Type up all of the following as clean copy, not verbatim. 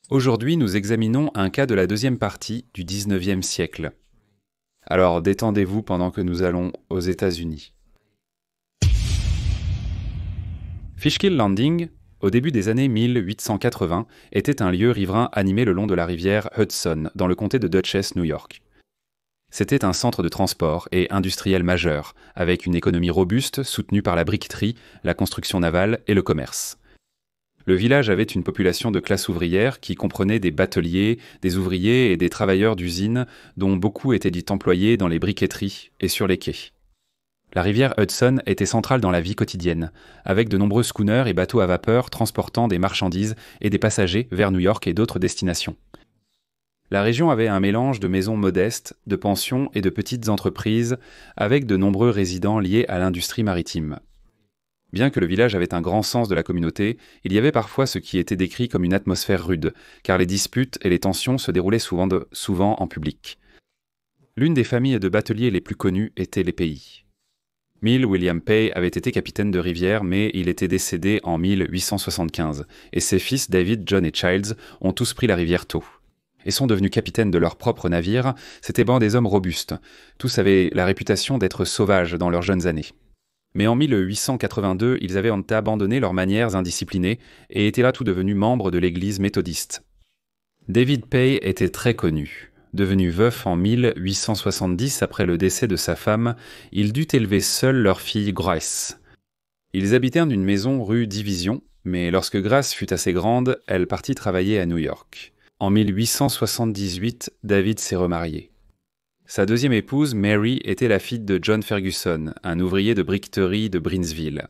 Aujourd'hui, nous examinons un cas de la deuxième partie du XIXe siècle. Alors détendez-vous pendant que nous allons aux États-Unis. Fishkill Landing, au début des années 1880, était un lieu riverain animé le long de la rivière Hudson, dans le comté de Dutchess, New York. C'était un centre de transport et industriel majeur, avec une économie robuste soutenue par la briqueterie, la construction navale et le commerce. Le village avait une population de classe ouvrière qui comprenait des bateliers, des ouvriers et des travailleurs d'usines, dont beaucoup étaient dits employés dans les briqueteries et sur les quais. La rivière Hudson était centrale dans la vie quotidienne, avec de nombreux schooners et bateaux à vapeur transportant des marchandises et des passagers vers New York et d'autres destinations. La région avait un mélange de maisons modestes, de pensions et de petites entreprises, avec de nombreux résidents liés à l'industrie maritime. Bien que le village avait un grand sens de la communauté, il y avait parfois ce qui était décrit comme une atmosphère rude, car les disputes et les tensions se déroulaient souvent en public. L'une des familles de bateliers les plus connues était les Pay. Mill William Pay avait été capitaine de rivière, mais il était décédé en 1875, et ses fils David, John et Childs ont tous pris la rivière tôt. Et sont devenus capitaines de leur propre navire. C'étaient des hommes robustes. Tous avaient la réputation d'être sauvages dans leurs jeunes années. Mais en 1882, ils avaient abandonné leurs manières indisciplinées et étaient là tout devenus membres de l'église méthodiste. David Pay était très connu. Devenu veuf en 1870 après le décès de sa femme, il dut élever seul leur fille Grace. Ils habitaient dans une maison rue Division, mais lorsque Grace fut assez grande, elle partit travailler à New York. En 1878, David s'est remarié. Sa deuxième épouse, Mary, était la fille de John Ferguson, un ouvrier de briqueterie de Brinsville.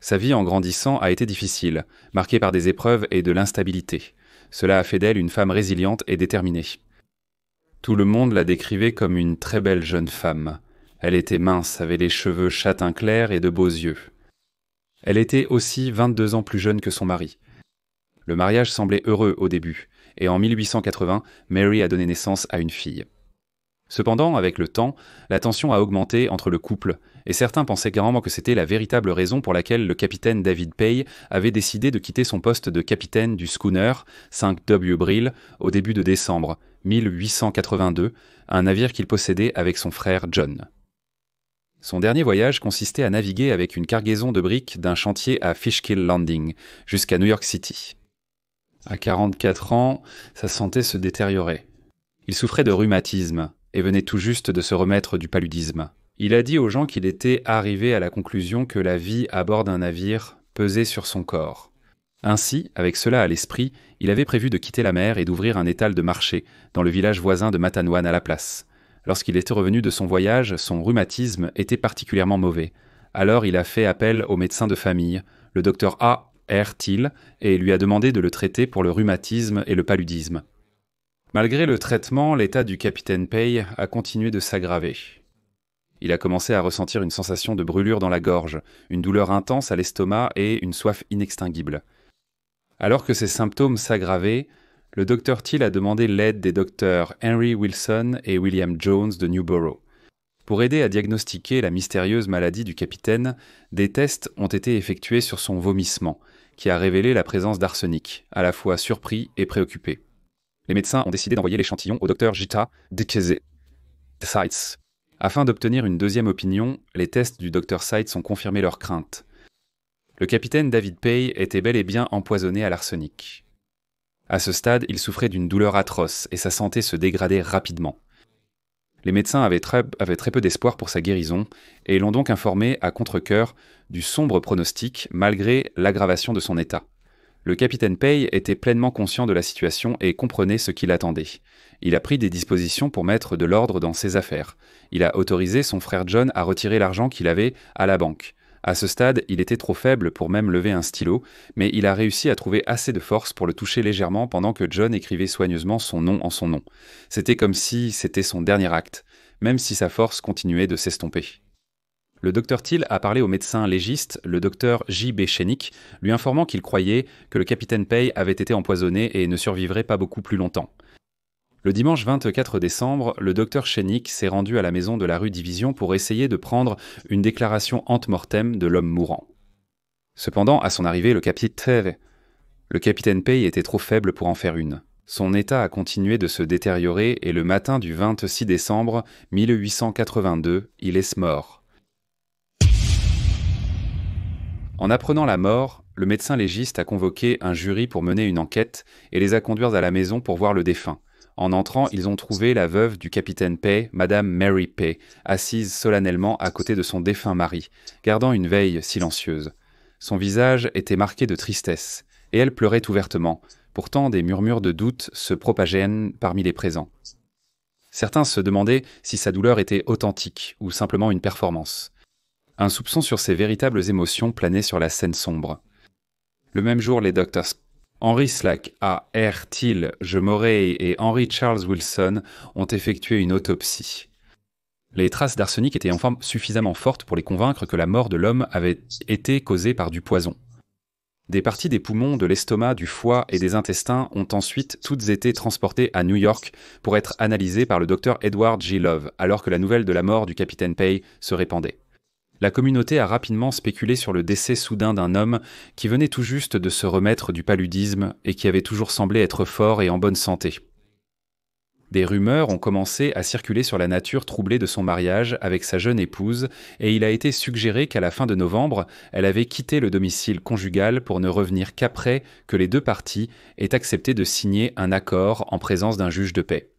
Sa vie en grandissant a été difficile, marquée par des épreuves et de l'instabilité. Cela a fait d'elle une femme résiliente et déterminée. Tout le monde la décrivait comme une très belle jeune femme. Elle était mince, avait les cheveux châtain clair et de beaux yeux. Elle était aussi 22 ans plus jeune que son mari. Le mariage semblait heureux au début, et en 1880, Mary a donné naissance à une fille. Cependant, avec le temps, la tension a augmenté entre le couple, et certains pensaient carrément que c'était la véritable raison pour laquelle le capitaine David Pay avait décidé de quitter son poste de capitaine du schooner 5W Brill au début de décembre 1882, un navire qu'il possédait avec son frère John. Son dernier voyage consistait à naviguer avec une cargaison de briques d'un chantier à Fishkill Landing jusqu'à New York City. À 44 ans, sa santé se détériorait. Il souffrait de rhumatisme et venait tout juste de se remettre du paludisme. Il a dit aux gens qu'il était arrivé à la conclusion que la vie à bord d'un navire pesait sur son corps. Ainsi, avec cela à l'esprit, il avait prévu de quitter la mer et d'ouvrir un étal de marché dans le village voisin de Matanoan à la place. Lorsqu'il était revenu de son voyage, son rhumatisme était particulièrement mauvais. Alors il a fait appel au médecin de famille, le docteur A. R. Thiel, et lui a demandé de le traiter pour le rhumatisme et le paludisme. Malgré le traitement, l'état du capitaine Pay a continué de s'aggraver. Il a commencé à ressentir une sensation de brûlure dans la gorge, une douleur intense à l'estomac et une soif inextinguible. Alors que ces symptômes s'aggravaient, le docteur Thiel a demandé l'aide des docteurs Henry Wilson et William Jones de Newborough. Pour aider à diagnostiquer la mystérieuse maladie du capitaine, des tests ont été effectués sur son vomissement, qui a révélé la présence d'arsenic, à la fois surpris et préoccupé. Les médecins ont décidé d'envoyer l'échantillon au docteur Gita Dicese Seitz. Afin d'obtenir une deuxième opinion, les tests du docteur Seitz ont confirmé leurs craintes. Le capitaine David Pay était bel et bien empoisonné à l'arsenic. À ce stade, il souffrait d'une douleur atroce et sa santé se dégradait rapidement. Les médecins avaient très peu d'espoir pour sa guérison et l'ont donc informé à contre-cœur du sombre pronostic malgré l'aggravation de son état. Le capitaine Pay était pleinement conscient de la situation et comprenait ce qui l'attendait. Il a pris des dispositions pour mettre de l'ordre dans ses affaires. Il a autorisé son frère John à retirer l'argent qu'il avait à la banque. À ce stade, il était trop faible pour même lever un stylo, mais il a réussi à trouver assez de force pour le toucher légèrement pendant que John écrivait soigneusement son nom en son nom. C'était comme si c'était son dernier acte, même si sa force continuait de s'estomper. Le docteur Thiel a parlé au médecin légiste, le docteur J.B. Chenick, lui informant qu'il croyait que le capitaine Pay avait été empoisonné et ne survivrait pas beaucoup plus longtemps. Le dimanche 24 décembre, le docteur Chenick s'est rendu à la maison de la rue Division pour essayer de prendre une déclaration ante mortem de l'homme mourant. Cependant, à son arrivée, le capitaine Le capitaine Pay était trop faible pour en faire une. Son état a continué de se détériorer et le matin du 26 décembre 1882, il est mort. En apprenant la mort, le médecin légiste a convoqué un jury pour mener une enquête et les a conduits à la maison pour voir le défunt. En entrant, ils ont trouvé la veuve du capitaine Pay, Madame Mary Pay, assise solennellement à côté de son défunt mari, gardant une veille silencieuse. Son visage était marqué de tristesse, et elle pleurait ouvertement. Pourtant, des murmures de doute se propageaient parmi les présents. Certains se demandaient si sa douleur était authentique ou simplement une performance. Un soupçon sur ses véritables émotions planait sur la scène sombre. Le même jour, les docteurs Henry Slack, A. R. Thiel, G. Morey et Henry Charles Wilson ont effectué une autopsie. Les traces d'arsenic étaient enfin suffisamment fortes pour les convaincre que la mort de l'homme avait été causée par du poison. Des parties des poumons, de l'estomac, du foie et des intestins ont ensuite toutes été transportées à New York pour être analysées par le docteur Edward G. Love, alors que la nouvelle de la mort du capitaine Pay se répandait. La communauté a rapidement spéculé sur le décès soudain d'un homme qui venait tout juste de se remettre du paludisme et qui avait toujours semblé être fort et en bonne santé. Des rumeurs ont commencé à circuler sur la nature troublée de son mariage avec sa jeune épouse et il a été suggéré qu'à la fin de novembre, elle avait quitté le domicile conjugal pour ne revenir qu'après que les deux parties aient accepté de signer un accord en présence d'un juge de paix.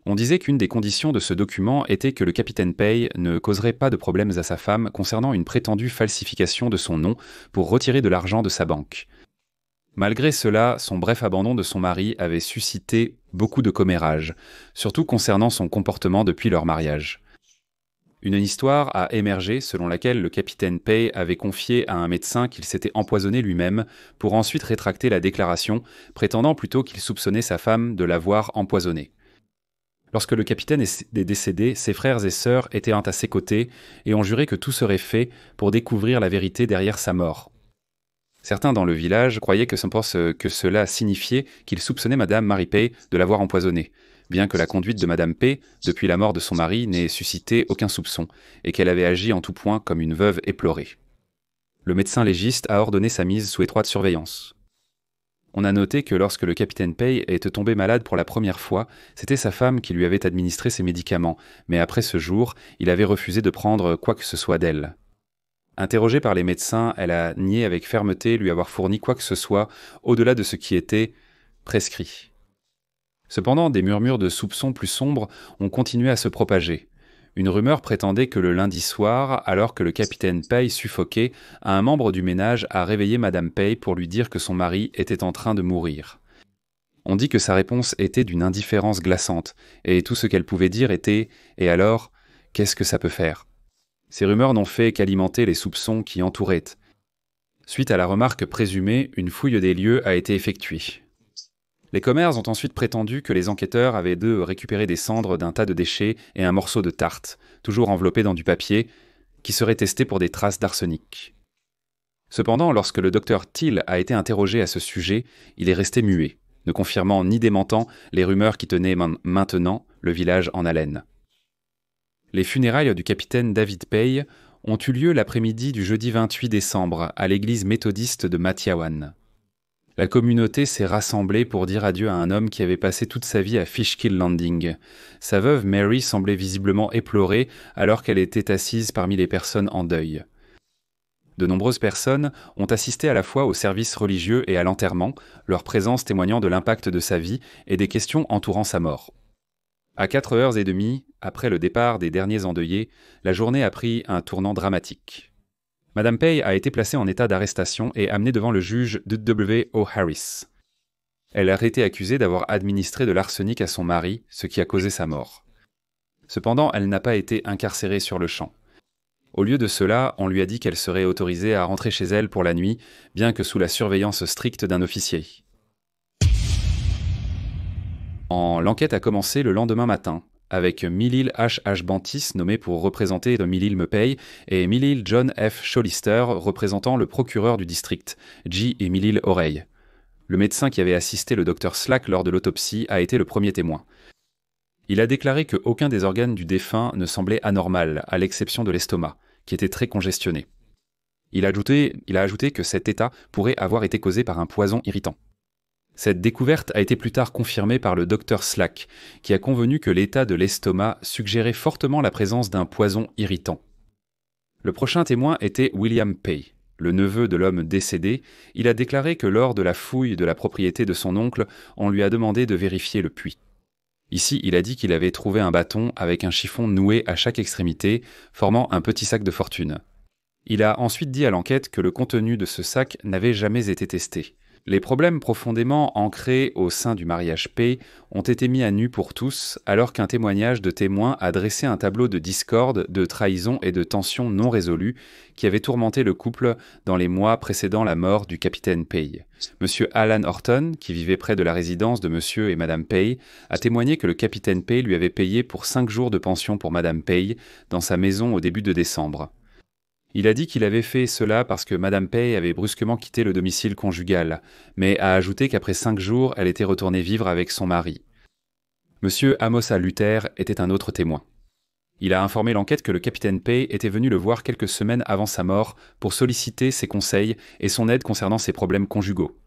On disait qu'une des conditions de ce document était que le capitaine Pay ne causerait pas de problèmes à sa femme concernant une prétendue falsification de son nom pour retirer de l'argent de sa banque. Malgré cela, son bref abandon de son mari avait suscité beaucoup de commérages, surtout concernant son comportement depuis leur mariage. Une histoire a émergé selon laquelle le capitaine Pay avait confié à un médecin qu'il s'était empoisonné lui-même pour ensuite rétracter la déclaration, prétendant plutôt qu'il soupçonnait sa femme de l'avoir empoisonné. Lorsque le capitaine est décédé, ses frères et sœurs étaient à ses côtés et ont juré que tout serait fait pour découvrir la vérité derrière sa mort. Certains dans le village croyaient que cela signifiait qu'il soupçonnait Madame Mary Pay de l'avoir empoisonné, bien que la conduite de Madame Pay, depuis la mort de son mari, n'ait suscité aucun soupçon, et qu'elle avait agi en tout point comme une veuve éplorée. Le médecin légiste a ordonné sa mise sous étroite surveillance. On a noté que lorsque le capitaine Pay était tombé malade pour la première fois, c'était sa femme qui lui avait administré ses médicaments, mais après ce jour, il avait refusé de prendre quoi que ce soit d'elle. Interrogée par les médecins, elle a nié avec fermeté lui avoir fourni quoi que ce soit au-delà de ce qui était prescrit. Cependant, des murmures de soupçons plus sombres ont continué à se propager. Une rumeur prétendait que le lundi soir, alors que le capitaine Pay suffoquait, un membre du ménage a réveillé Madame Pay pour lui dire que son mari était en train de mourir. On dit que sa réponse était d'une indifférence glaçante, et tout ce qu'elle pouvait dire était « Et alors, qu'est-ce que ça peut faire ?» Ces rumeurs n'ont fait qu'alimenter les soupçons qui entouraient. Suite à la remarque présumée, une fouille des lieux a été effectuée. Les commères ont ensuite prétendu que les enquêteurs avaient récupéré des cendres d'un tas de déchets et un morceau de tarte, toujours enveloppé dans du papier, qui serait testé pour des traces d'arsenic. Cependant, lorsque le docteur Thiel a été interrogé à ce sujet, il est resté muet, ne confirmant ni démentant les rumeurs qui tenaient maintenant le village en haleine. Les funérailles du capitaine David Pay ont eu lieu l'après-midi du jeudi 28 décembre à l'église méthodiste de Matyawan. La communauté s'est rassemblée pour dire adieu à un homme qui avait passé toute sa vie à Fishkill Landing. Sa veuve Mary semblait visiblement éplorée alors qu'elle était assise parmi les personnes en deuil. De nombreuses personnes ont assisté à la fois au service religieux et à l'enterrement, leur présence témoignant de l'impact de sa vie et des questions entourant sa mort. À 4h30, après le départ des derniers endeuillés, la journée a pris un tournant dramatique. Madame Pay a été placée en état d'arrestation et amenée devant le juge W.O. Harris. Elle a été accusée d'avoir administré de l'arsenic à son mari, ce qui a causé sa mort. Cependant, elle n'a pas été incarcérée sur le champ. Au lieu de cela, on lui a dit qu'elle serait autorisée à rentrer chez elle pour la nuit, bien que sous la surveillance stricte d'un officier. L'enquête a commencé le lendemain matin, avec Millil H. Bantis nommé pour représenter Millil Mepay et Millil John F. Sholister représentant le procureur du district, G. et Millil Oreille. Le médecin qui avait assisté le docteur Slack lors de l'autopsie a été le premier témoin. Il a déclaré qu'aucun des organes du défunt ne semblait anormal, à l'exception de l'estomac, qui était très congestionné. Il a ajouté que cet état pourrait avoir été causé par un poison irritant. Cette découverte a été plus tard confirmée par le docteur Slack, qui a convenu que l'état de l'estomac suggérait fortement la présence d'un poison irritant. Le prochain témoin était William Pay. Le neveu de l'homme décédé, il a déclaré que lors de la fouille de la propriété de son oncle, on lui a demandé de vérifier le puits. Ici, il a dit qu'il avait trouvé un bâton avec un chiffon noué à chaque extrémité, formant un petit sac de fortune. Il a ensuite dit à l'enquête que le contenu de ce sac n'avait jamais été testé. Les problèmes profondément ancrés au sein du mariage Pay ont été mis à nu pour tous, alors qu'un témoignage de témoins a dressé un tableau de discorde, de trahison et de tensions non résolues qui avait tourmenté le couple dans les mois précédant la mort du capitaine Pay. Monsieur Alan Horton, qui vivait près de la résidence de Monsieur et Madame Pay, a témoigné que le capitaine Pay lui avait payé pour 5 jours de pension pour Madame Pay dans sa maison au début de décembre. Il a dit qu'il avait fait cela parce que Madame Pay avait brusquement quitté le domicile conjugal, mais a ajouté qu'après 5 jours, elle était retournée vivre avec son mari. Monsieur Amos Luther était un autre témoin. Il a informé l'enquête que le capitaine Pay était venu le voir quelques semaines avant sa mort pour solliciter ses conseils et son aide concernant ses problèmes conjugaux.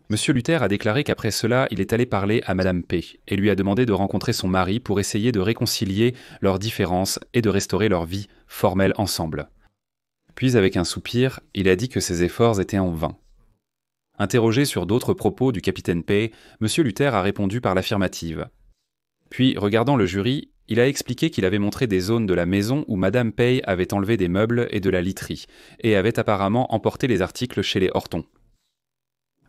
Monsieur Luther a déclaré qu'après cela, il est allé parler à Madame Pay et lui a demandé de rencontrer son mari pour essayer de réconcilier leurs différences et de restaurer leur vie formelle ensemble. Puis, avec un soupir, il a dit que ses efforts étaient en vain. Interrogé sur d'autres propos du capitaine Pay, M. Luther a répondu par l'affirmative. Puis, regardant le jury, il a expliqué qu'il avait montré des zones de la maison où Madame Pay avait enlevé des meubles et de la literie, et avait apparemment emporté les articles chez les Horton.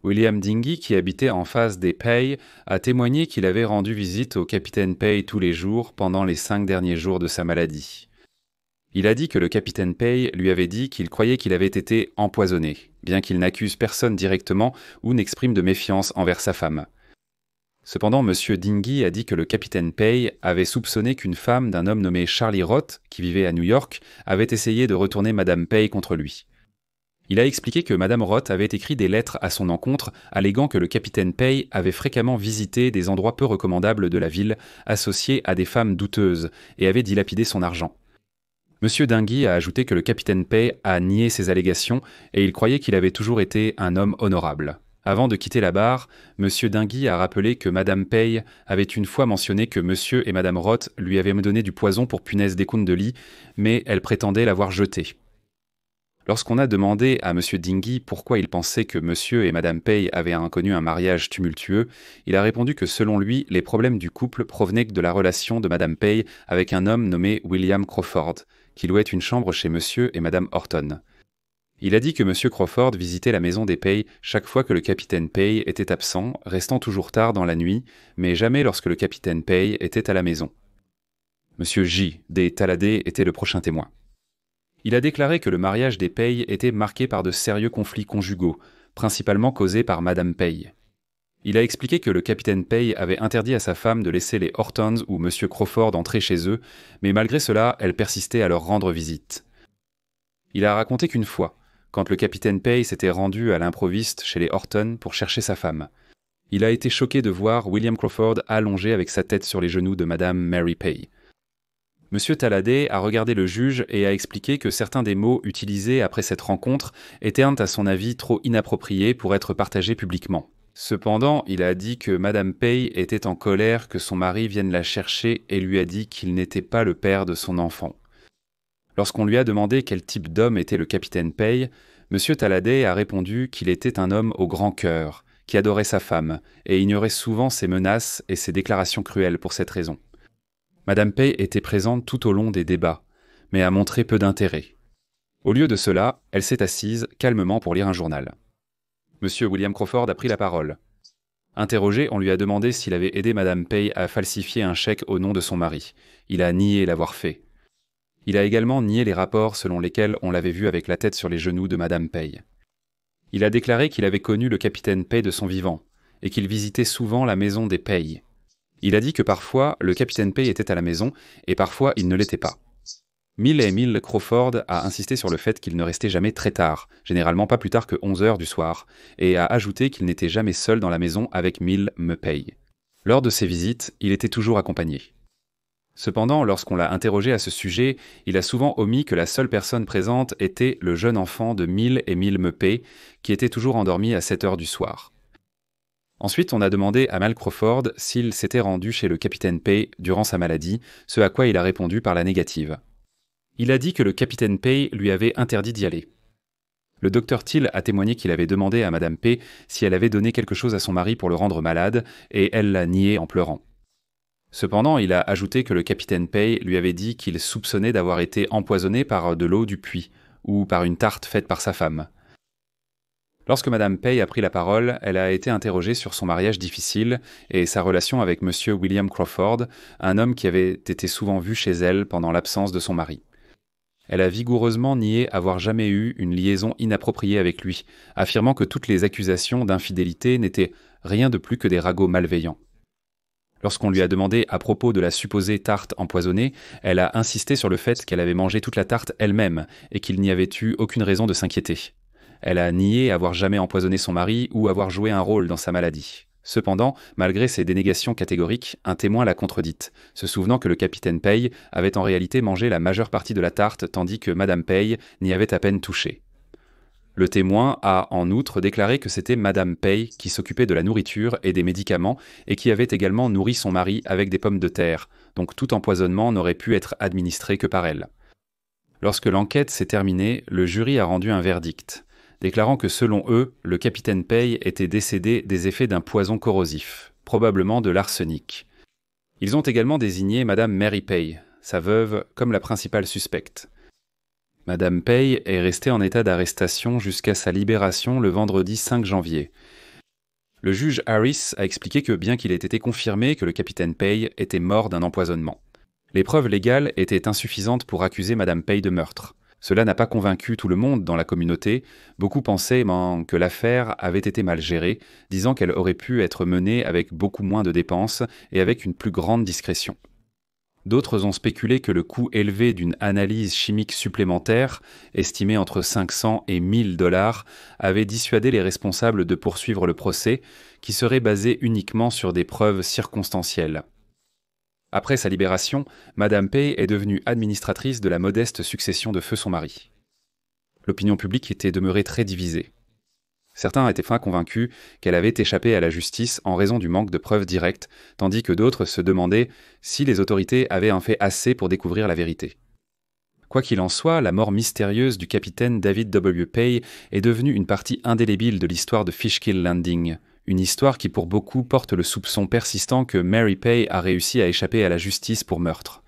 William Dingy, qui habitait en face des Pay, a témoigné qu'il avait rendu visite au capitaine Pay tous les jours pendant les 5 derniers jours de sa maladie. Il a dit que le capitaine Pay lui avait dit qu'il croyait qu'il avait été empoisonné, bien qu'il n'accuse personne directement ou n'exprime de méfiance envers sa femme. Cependant, M. Dingy a dit que le capitaine Pay avait soupçonné qu'une femme d'un homme nommé Charlie Roth, qui vivait à New York, avait essayé de retourner Madame Pay contre lui. Il a expliqué que Madame Roth avait écrit des lettres à son encontre, alléguant que le capitaine Pay avait fréquemment visité des endroits peu recommandables de la ville, associés à des femmes douteuses, et avait dilapidé son argent. M. Dingy a ajouté que le capitaine Pay a nié ces allégations et il croyait qu'il avait toujours été un homme honorable. Avant de quitter la barre, M. Dingy a rappelé que Madame Pay avait une fois mentionné que M. et Madame Roth lui avaient donné du poison pour punaise d'écoute de lit, mais elle prétendait l'avoir jeté. Lorsqu'on a demandé à M. Dingy pourquoi il pensait que M. et Madame Pay avaient connu un mariage tumultueux, il a répondu que selon lui, les problèmes du couple provenaient de la relation de Madame Pay avec un homme nommé William Crawford, qui louait une chambre chez M. et Madame Horton. Il a dit que M. Crawford visitait la maison des Pay chaque fois que le capitaine Pay était absent, restant toujours tard dans la nuit, mais jamais lorsque le capitaine Pay était à la maison. M. J. des Taladé était le prochain témoin. Il a déclaré que le mariage des Pay était marqué par de sérieux conflits conjugaux, principalement causés par Madame Pay. Il a expliqué que le capitaine Pay avait interdit à sa femme de laisser les Hortons ou M. Crawford entrer chez eux, mais malgré cela, elle persistait à leur rendre visite. Il a raconté qu'une fois, quand le capitaine Pay s'était rendu à l'improviste chez les Horton pour chercher sa femme, il a été choqué de voir William Crawford allongé avec sa tête sur les genoux de Madame Mary Pay. M. Taladé a regardé le juge et a expliqué que certains des mots utilisés après cette rencontre étaient à son avis trop inappropriés pour être partagés publiquement. Cependant, il a dit que Madame Pay était en colère que son mari vienne la chercher et lui a dit qu'il n'était pas le père de son enfant. Lorsqu'on lui a demandé quel type d'homme était le capitaine Pay, M. Taladé a répondu qu'il était un homme au grand cœur, qui adorait sa femme, et ignorait souvent ses menaces et ses déclarations cruelles pour cette raison. Madame Pay était présente tout au long des débats, mais a montré peu d'intérêt. Au lieu de cela, elle s'est assise calmement pour lire un journal. M. William Crawford a pris la parole. Interrogé, on lui a demandé s'il avait aidé Madame Pay à falsifier un chèque au nom de son mari. Il a nié l'avoir fait. Il a également nié les rapports selon lesquels on l'avait vu avec la tête sur les genoux de Madame Pay. Il a déclaré qu'il avait connu le capitaine Pay de son vivant, et qu'il visitait souvent la maison des Pay. Il a dit que parfois, le capitaine Pay était à la maison, et parfois il ne l'était pas. Mill Crawford a insisté sur le fait qu'il ne restait jamais très tard, généralement pas plus tard que 11 heures du soir, et a ajouté qu'il n'était jamais seul dans la maison avec Mill Pay. Lors de ses visites, il était toujours accompagné. Cependant, lorsqu'on l'a interrogé à ce sujet, il a souvent omis que la seule personne présente était le jeune enfant de Mill et Milne Pay, qui était toujours endormi à 7 heures du soir. Ensuite, on a demandé à Mal Crawford s'il s'était rendu chez le capitaine Pay durant sa maladie, ce à quoi il a répondu par la négative. Il a dit que le capitaine Pay lui avait interdit d'y aller. Le docteur Till a témoigné qu'il avait demandé à Madame Pay si elle avait donné quelque chose à son mari pour le rendre malade, et elle l'a nié en pleurant. Cependant, il a ajouté que le capitaine Pay lui avait dit qu'il soupçonnait d'avoir été empoisonné par de l'eau du puits, ou par une tarte faite par sa femme. Lorsque Madame Pay a pris la parole, elle a été interrogée sur son mariage difficile et sa relation avec Monsieur William Crawford, un homme qui avait été souvent vu chez elle pendant l'absence de son mari. Elle a vigoureusement nié avoir jamais eu une liaison inappropriée avec lui, affirmant que toutes les accusations d'infidélité n'étaient rien de plus que des ragots malveillants. Lorsqu'on lui a demandé à propos de la supposée tarte empoisonnée, elle a insisté sur le fait qu'elle avait mangé toute la tarte elle-même et qu'il n'y avait eu aucune raison de s'inquiéter. Elle a nié avoir jamais empoisonné son mari ou avoir joué un rôle dans sa maladie. Cependant, malgré ces dénégations catégoriques, un témoin l'a contredite, se souvenant que le capitaine Pay avait en réalité mangé la majeure partie de la tarte tandis que Madame Pay n'y avait à peine touché. Le témoin a, en outre, déclaré que c'était Madame Pay qui s'occupait de la nourriture et des médicaments et qui avait également nourri son mari avec des pommes de terre, donc tout empoisonnement n'aurait pu être administré que par elle. Lorsque l'enquête s'est terminée, le jury a rendu un verdict, déclarant que selon eux, le capitaine Pay était décédé des effets d'un poison corrosif, probablement de l'arsenic. Ils ont également désigné Madame Mary Pay, sa veuve, comme la principale suspecte. Madame Pay est restée en état d'arrestation jusqu'à sa libération le vendredi 5 janvier. Le juge Harris a expliqué que bien qu'il ait été confirmé que le capitaine Pay était mort d'un empoisonnement, les preuves légales étaient insuffisantes pour accuser Madame Pay de meurtre. Cela n'a pas convaincu tout le monde dans la communauté. Beaucoup pensaient que l'affaire avait été mal gérée, disant qu'elle aurait pu être menée avec beaucoup moins de dépenses et avec une plus grande discrétion. D'autres ont spéculé que le coût élevé d'une analyse chimique supplémentaire, estimée entre 500 et 1000 $, avait dissuadé les responsables de poursuivre le procès, qui serait basé uniquement sur des preuves circonstancielles. Après sa libération, Madame Pay est devenue administratrice de la modeste succession de feu son mari. L'opinion publique était demeurée très divisée. Certains étaient fin convaincus qu'elle avait échappé à la justice en raison du manque de preuves directes, tandis que d'autres se demandaient si les autorités avaient en fait assez pour découvrir la vérité. Quoi qu'il en soit, la mort mystérieuse du capitaine David W. Pay est devenue une partie indélébile de l'histoire de Fishkill Landing, une histoire qui pour beaucoup porte le soupçon persistant que Mary Pay a réussi à échapper à la justice pour meurtre.